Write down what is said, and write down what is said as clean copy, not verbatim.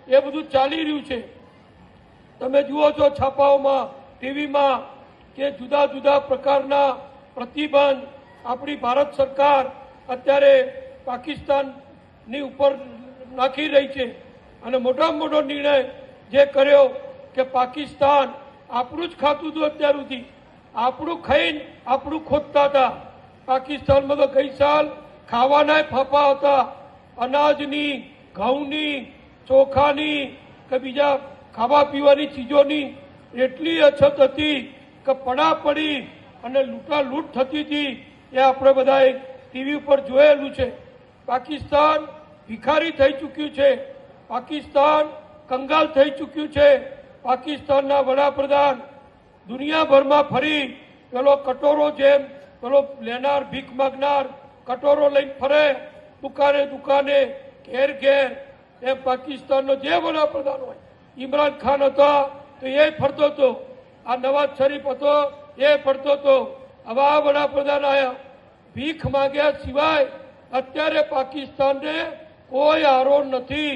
એ બધું ચાલી રહ્યું છે। તમે જુઓ છો છાપાઓમાં, ટીવીમાં કે જુદા જુદા પ્રકારના પ્રતિબંધ આપણી ભારત સરકાર અત્યારે પાકિસ્તાનની ઉપર નાખી રહી છે। અને મોટામાં મોટો નિર્ણય જે કર્યો કે પાકિસ્તાન આપણું જ ખાતું હતું, અત્યાર સુધી આપણું ખાઈને આપણું ખોદતા હતા। પાકિસ્તાનમાં તો ગઈ સાલ ખાવાના ફાફા હતા, અનાજની, ઘઉંની, ચોખાની કે બીજા ખાવા પીવાની ચીજોની એટલી અછત હતી કે પડાપડી અને લૂંટાલૂંટ થતી હતી। એ આપણે બધાએ ટીવી ઉપર જોયેલું છે। પાકિસ્તાન ભિખારી થઈ ચૂક્યું છે, પાકિસ્તાન કંગાલ થઈ ચૂક્યું છે। પાકિસ્તાનના વડાપ્રધાન દુનિયાભરમાં ફરી પેલો કટોરો જેમ પેલો લેનાર ભીખ માગનાર કટોરો લઈને ફરે, દુકાને દુકાને, ઘેર ઘેર। એ પાકિસ્તાનનો જે વડાપ્રધાન હોય, ઇમરાન ખાન હતા તો એ ફરતો હતો, આ નવાઝ શરીફ હતો એ ફરતો હતો। હવે આ વડાપ્રધાન આવ્યા, ભીખ માંગ્યા સિવાય અત્યારે પાકિસ્તાનને કોઈ આરો નથી।